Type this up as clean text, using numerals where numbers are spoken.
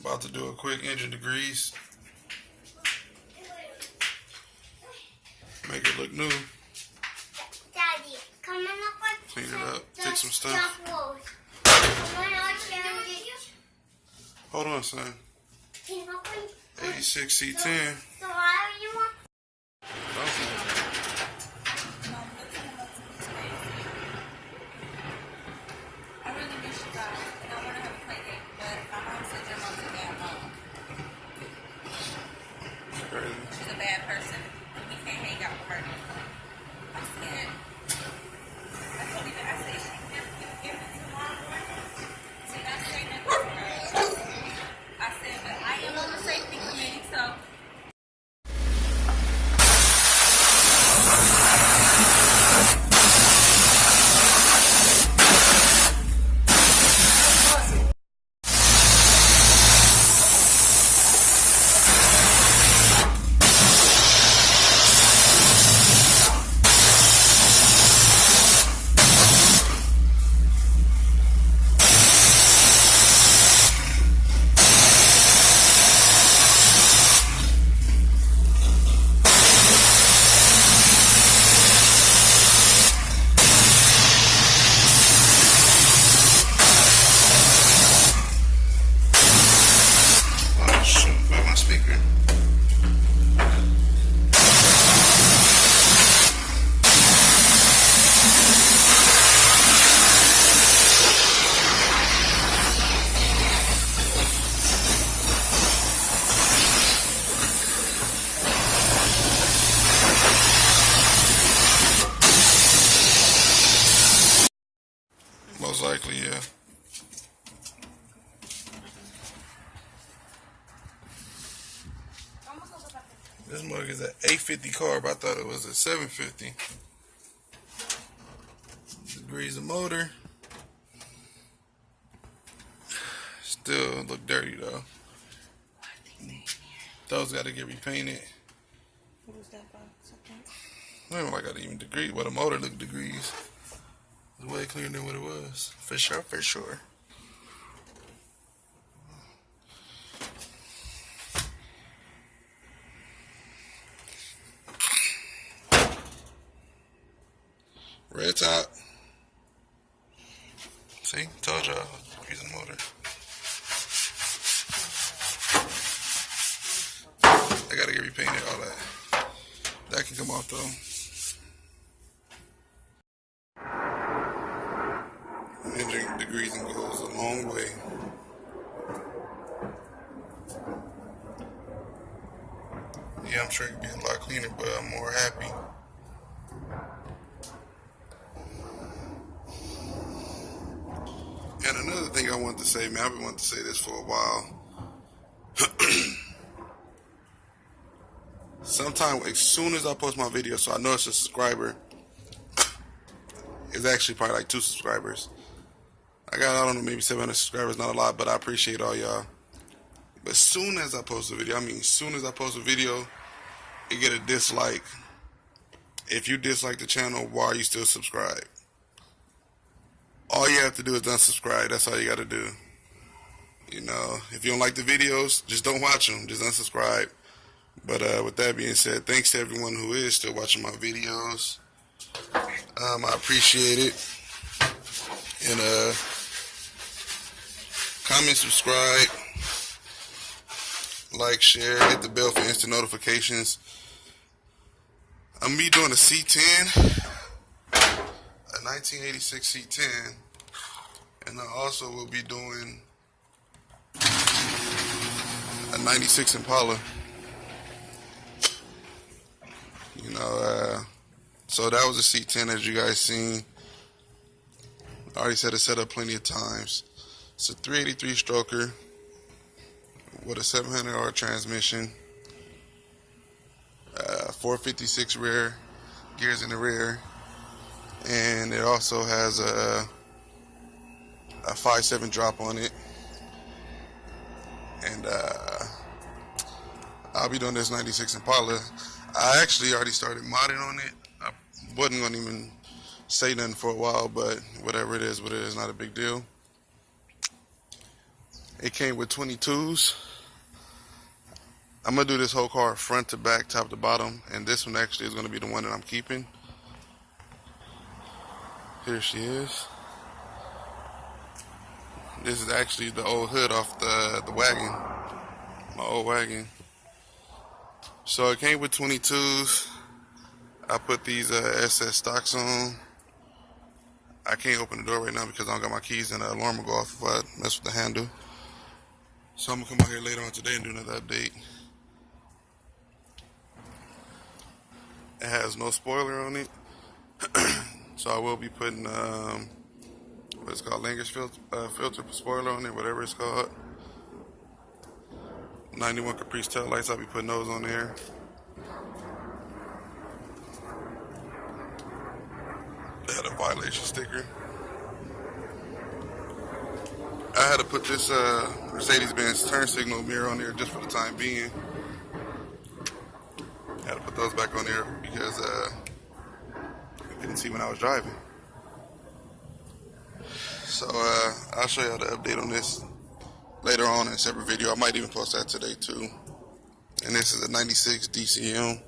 About to do a quick engine degrease. Make it look new. Daddy, come on up. Clean it up. Fix some stuff. Hold on, son. 86 C10. So why are you want? I really miss you guys, and I want to have a play date, but my mom said your mom's a bad mom. She's a bad person, and we can't hang out with her. I said, I told you that. I said, she never give it to mom. She not say nothing to her. I said, but I am on the safety committee, so. Most likely, yeah. This mug is an 850 carb. I thought it was a 750. Degrease the motor. Still look dirty though. Those got to get repainted. What was that about? Something? I don't know, I got to even degree. Well, the motor looked degrees. It's way cleaner than what it was. For sure, for sure. Red top. See? Told y'all. Using the motor. I gotta get repainted, all that. That can come off though. Engine degreasing goes a long way. Yeah, I'm sure it could be a lot cleaner, but I'm more happy. And another thing I wanted to say, man, I've been wanting to say this for a while. Sometime, as soon as I post my video, so I know it's a subscriber, it's actually probably like 2 subscribers. I got, I don't know, maybe 700 subscribers, not a lot, but I appreciate all y'all. But as soon as I post a video, as soon as I post a video, you get a dislike. If you dislike the channel, why are you still subscribed? All you have to do is unsubscribe. That's all you got to do. You know, if you don't like the videos, just don't watch them. Just unsubscribe. But with that being said, thanks to everyone who is still watching my videos. I appreciate it. And comment, subscribe, like, share, hit the bell for instant notifications. I'm gonna be doing a C10, a 1986 C10, and I also will be doing a 96 Impala. You know, so that was a C10 as you guys seen. I already said it set up plenty of times. It's a 383 stroker with a 700R transmission, 456 rear gears in the rear, and it also has a 5.7 drop on it. And I'll be doing this 96 Impala. I actually already started modding on it. I wasn't going to even say nothing for a while, but whatever it is, not a big deal. It came with 22s. I'm going to do this whole car front to back, top to bottom. And this one actually is going to be the one that I'm keeping. Here she is. This is actually the old hood off the wagon. My old wagon. So it came with 22s. I put these SS stocks on. I can't open the door right now because I don't got my keys and the alarm will go off if I mess with the handle. So I'm going to come out here later on today and do another update. It has no spoiler on it. So I will be putting what's called Langer's filter spoiler on it, whatever it's called. 91 Caprice tail lights, I'll be putting those on there. They had a violation sticker. I had to put this Mercedes-Benz turn signal mirror on there just for the time being. I had to put those back on there because I couldn't see when I was driving. So I'll show y'all the update on this later on in a separate video. I might even post that today too. And this is a 96 DCM.